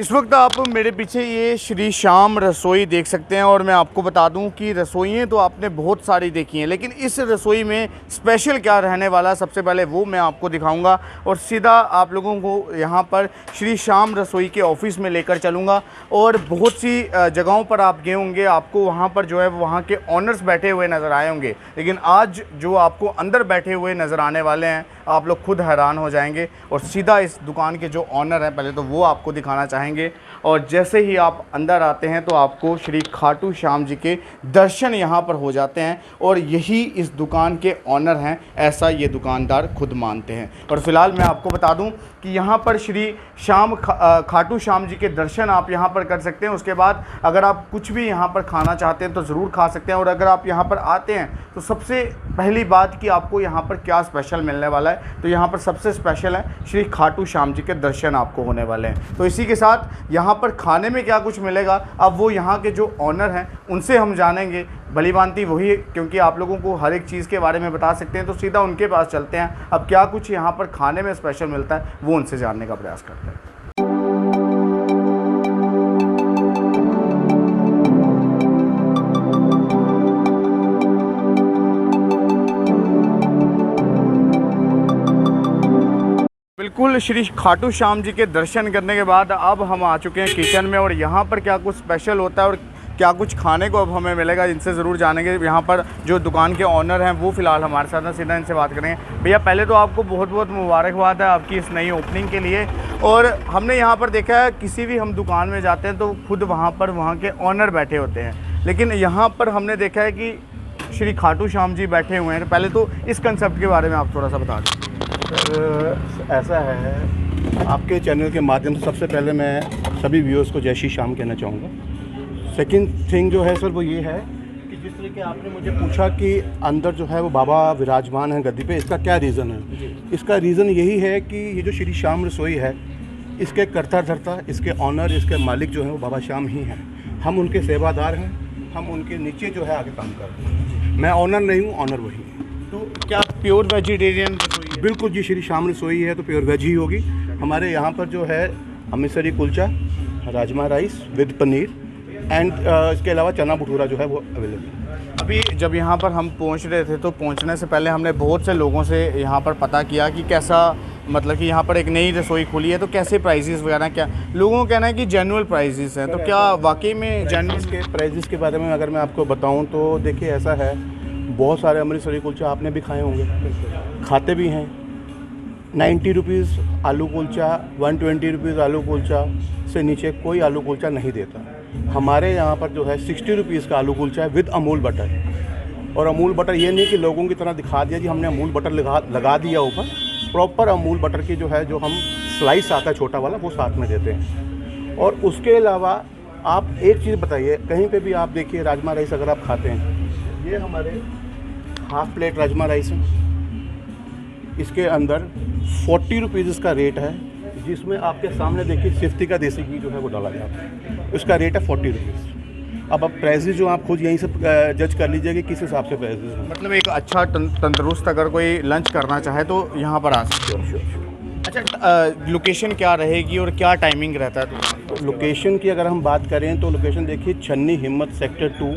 इस वक्त आप मेरे पीछे ये श्री श्याम रसोई देख सकते हैं और मैं आपको बता दूं कि रसोइयाँ तो आपने बहुत सारी देखी हैं, लेकिन इस रसोई में स्पेशल क्या रहने वाला सबसे पहले वो मैं आपको दिखाऊंगा और सीधा आप लोगों को यहाँ पर श्री श्याम रसोई के ऑफिस में लेकर चलूँगा। और बहुत सी जगहों पर आप गए होंगे, आपको वहाँ पर जो है वहाँ के ऑनर्स बैठे हुए नज़र आए होंगे, लेकिन आज जो आपको अंदर बैठे हुए नज़र आने वाले हैं आप लोग खुद हैरान हो जाएंगे। और सीधा इस दुकान के जो ऑनर हैं पहले तो वो आपको दिखाना चाहेंगे। और जैसे ही आप अंदर आते हैं तो आपको श्री खाटू श्याम जी के दर्शन यहाँ पर हो जाते हैं और यही इस दुकान के ऑनर हैं, ऐसा ये दुकानदार खुद मानते हैं। और फिलहाल मैं आपको बता दूं कि यहाँ पर श्री खाटू श्याम जी के दर्शन आप यहाँ पर कर सकते हैं। उसके बाद अगर आप कुछ भी यहाँ पर खाना चाहते हैं तो ज़रूर खा सकते हैं। और अगर आप यहाँ पर आते हैं तो सबसे पहली बात कि आपको यहाँ पर क्या स्पेशल मिलने वाला है, तो यहाँ पर सबसे स्पेशल है श्री खाटू श्याम जी के दर्शन आपको होने वाले हैं। तो इसी के साथ यहाँ पर खाने में क्या कुछ मिलेगा अब वो यहाँ के जो ऑनर हैं उनसे हम जानेंगे। भली भांति वही, क्योंकि आप लोगों को हर एक चीज़ के बारे में बता सकते हैं, तो सीधा उनके पास चलते हैं। अब क्या कुछ यहाँ पर खाने में स्पेशल मिलता है वो उनसे जानने का प्रयास करते हैं। बिल्कुल, श्री खाटू श्याम जी के दर्शन करने के बाद अब हम आ चुके हैं किचन में और यहाँ पर क्या कुछ स्पेशल होता है और क्या कुछ खाने को अब हमें मिलेगा इनसे ज़रूर जानेंगे। यहाँ पर जो दुकान के ऑनर हैं वो फ़िलहाल हमारे साथ हैं, सीधा इनसे बात करेंगे। भैया पहले तो आपको बहुत बहुत मुबारकबाद है आपकी इस नई ओपनिंग के लिए। और हमने यहाँ पर देखा है किसी भी हम दुकान में जाते हैं तो खुद वहाँ पर वहाँ के ऑनर बैठे होते हैं, लेकिन यहाँ पर हमने देखा है कि श्री खाटू श्याम जी बैठे हुए हैं। पहले तो इस कंसेप्ट के बारे में आप थोड़ा सा बता दें। ऐसा है, आपके चैनल के माध्यम से सबसे पहले मैं सभी व्यूअर्स को जय श्री श्याम कहना चाहूँगा। सेकंड थिंग जो है सर वो ये है कि जिस तरह के आपने मुझे पूछा कि अंदर जो है वो बाबा विराजमान है गद्दी पे, इसका क्या रीज़न है। इसका रीज़न यही है कि ये जो श्री श्याम रसोई है इसके कर्ता धर्ता, इसके ऑनर, इसके मालिक जो हैं वो बाबा श्याम ही हैं। हम उनके सेवादार हैं, हम उनके नीचे जो है आगे काम कर रहे हैं। मैं ऑनर नहीं हूँ, ऑनर वही है। तो क्या प्योर वेजिटेरियन रसोई है? बिल्कुल जी, श्री श्याम रसोई है तो प्योर वेज ही होगी। हमारे यहाँ पर जो है Amritsari kulcha, rajma rice with paneer and इसके अलावा चना भटूरा जो है वो अवेलेबल है। अभी जब यहाँ पर हम पहुँच रहे थे तो पहुँचने से पहले हमने बहुत से लोगों से यहाँ पर पता किया कि कैसा, मतलब कि यहाँ पर एक नई रसोई खुली है तो कैसे प्राइसेस वगैरह, क्या लोगों का कहना है कि जेन्युइन प्राइसेस हैं, तो क्या वाकई में जेन्युइन के प्राइसेस के बारे में अगर मैं आपको बताऊँ तो देखिए ऐसा है, बहुत सारे अमृतसरी कुलचा आपने भी खाए होंगे, खाते भी हैं। 90 रुपीज़ आलू कुलचा, 120 रुपीज़ आलू कुलचा से नीचे कोई आलू कुलचा नहीं देता। हमारे यहाँ पर जो है 60 रुपीज़ का आलू कुलचा है विद अमूल बटर। और अमूल बटर ये नहीं कि लोगों की तरह दिखा दिया जी हमने अमूल बटर लगा दिया ऊपर, प्रॉपर अमूल बटर की जो है जो हम स्लाइस आता है छोटा वाला वो साथ में देते हैं। और उसके अलावा आप एक चीज़ बताइए, कहीं पे भी आप देखिए राजमा राइस अगर आप खाते हैं, ये हमारे हाफ प्लेट राजमा राइस है, इसके अंदर 40 रुपीज़ इसका रेट है, जिसमें आपके सामने देखिए सिफ्ती का देसी घी जो है वो डाला जाता है, उसका रेट है 40 रुपीज़। अब प्राइसेस जो आप खुद यहीं से जज कर लीजिए कि किस हिसाब से प्राइसेस हैं। मतलब एक अच्छा तंदुरुस्त अगर कोई लंच करना चाहे तो यहाँ पर आ सकते हो। अच्छा, लोकेशन क्या रहेगी और क्या टाइमिंग रहता है? तो लोकेशन की अगर हम बात करें तो लोकेशन देखिए छन्नी हिम्मत सेक्टर 2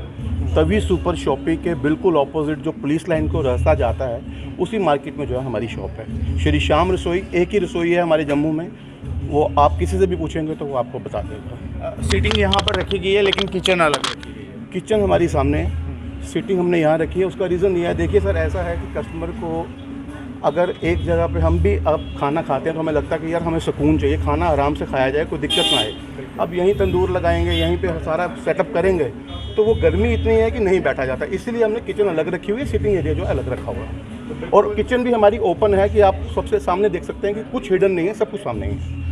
तवी सुपर शॉपिंग के बिल्कुल ऑपोजिट जो पुलिस लाइन को रास्ता जाता है उसी मार्केट में जो है हमारी शॉप है। श्री श्याम रसोई एक ही रसोई है हमारे जम्मू में, वो आप किसी से भी पूछेंगे तो वो आपको बता देगा। सीटिंग यहाँ पर रखी गई है लेकिन किचन अलग रखी गई है। किचन हमारी सामने है, सीटिंग हमने यहाँ रखी है। उसका रीज़न ये है, देखिए सर ऐसा है कि कस्टमर को अगर एक जगह पे हम भी अब खाना खाते हैं तो हमें लगता है कि यार हमें सुकून चाहिए, खाना आराम से खाया जाए, कोई दिक्कत ना आए। अब यहीं तंदूर लगाएंगे, यहीं पे सारा सेटअप करेंगे तो वो गर्मी इतनी है कि नहीं बैठा जाता, इसलिए हमने किचन अलग रखी हुई है, सिटिंग एरिया जो अलग रखा हुआ है। और किचन भी हमारी ओपन है कि आप सबसे सामने देख सकते हैं कि कुछ हिडन नहीं है, सब कुछ सामने ही है।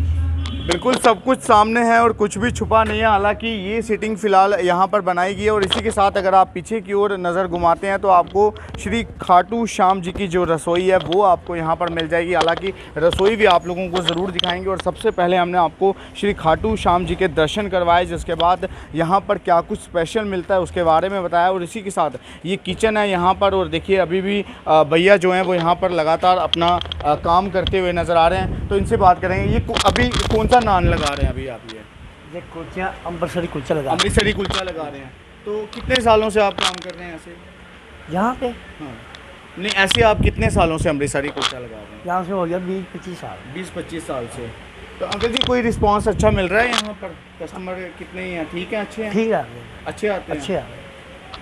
बिल्कुल सब कुछ सामने है और कुछ भी छुपा नहीं है। हालांकि ये सीटिंग फ़िलहाल यहाँ पर बनाई गई है। और इसी के साथ अगर आप पीछे की ओर नज़र घुमाते हैं तो आपको श्री खाटू श्याम जी की जो रसोई है वो आपको यहाँ पर मिल जाएगी। हालांकि रसोई भी आप लोगों को ज़रूर दिखाएंगे। और सबसे पहले हमने आपको श्री खाटू श्याम जी के दर्शन करवाए, जिसके बाद यहाँ पर क्या कुछ स्पेशल मिलता है उसके बारे में बताया। और इसी के साथ ये किचन है यहाँ पर, और देखिए अभी भी भैया जो हैं वो यहाँ पर लगातार अपना काम करते हुए नज़र आ रहे हैं, तो इनसे बात करेंगे। ये अभी कौन सा नान लगा रहे हैं अभी आप? ये कुलचा अमृतसरी कुलचा लगा अमृतसरी कुलचा लगा रहे हैं। तो कितने सालों से आप काम कर रहे हैं ऐसे? यहाँ पे, हाँ, नहीं ऐसे आप कितने सालों से अमृतसरी कुलचा लगा रहे हैं? यहाँ से हो गया 20-25 साल। 20-25 साल से। तो अंकल जी कोई रिस्पांस अच्छा मिल रहा है यहाँ पर? कस्टमर कितने हैं? ठीक हैं, अच्छे हैं? ठीक है, अच्छे आते हैं? अच्छे आ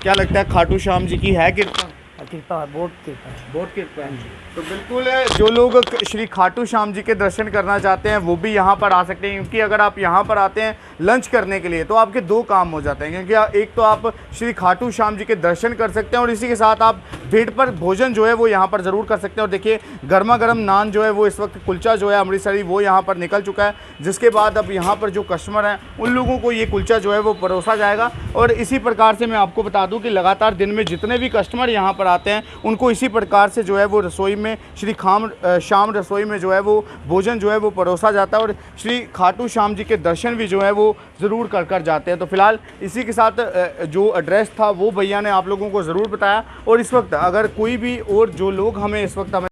क्या लगता है खाटू श्याम जी की है कृपा? कृपा है, बहुत कृपा है। बहुत कृपा है। तो बिल्कुल जो लोग श्री खाटू श्याम जी के दर्शन करना चाहते हैं वो भी यहाँ पर आ सकते हैं, क्योंकि अगर आप यहाँ पर आते हैं लंच करने के लिए तो आपके दो काम हो जाते हैं, क्योंकि एक तो आप श्री खाटू श्याम जी के दर्शन कर सकते हैं और इसी के साथ आप पेट पर भोजन जो है वो यहाँ पर ज़रूर कर सकते हैं। और देखिए गर्मा गर्म नान जो है वो इस वक्त कुलचा जो है अमृतसरी वो यहाँ पर निकल चुका है, जिसके बाद अब यहाँ पर जो कस्टमर हैं उन लोगों को ये कुलचा जो है वो परोसा जाएगा। और इसी प्रकार से मैं आपको बता दूँ कि लगातार दिन में जितने भी कस्टमर यहाँ पर आते हैं उनको इसी प्रकार से जो है वो रसोई में श्री श्याम रसोई में जो है वो भोजन जो है वो परोसा जाता है और श्री खाटू श्याम जी के दर्शन भी जो है वो ज़रूर कर जाते हैं। तो फिलहाल इसी के साथ जो एड्रेस था वो भैया ने आप लोगों को ज़रूर बताया। और इस वक्त अगर कोई भी और जो लोग हमें इस वक्त हमें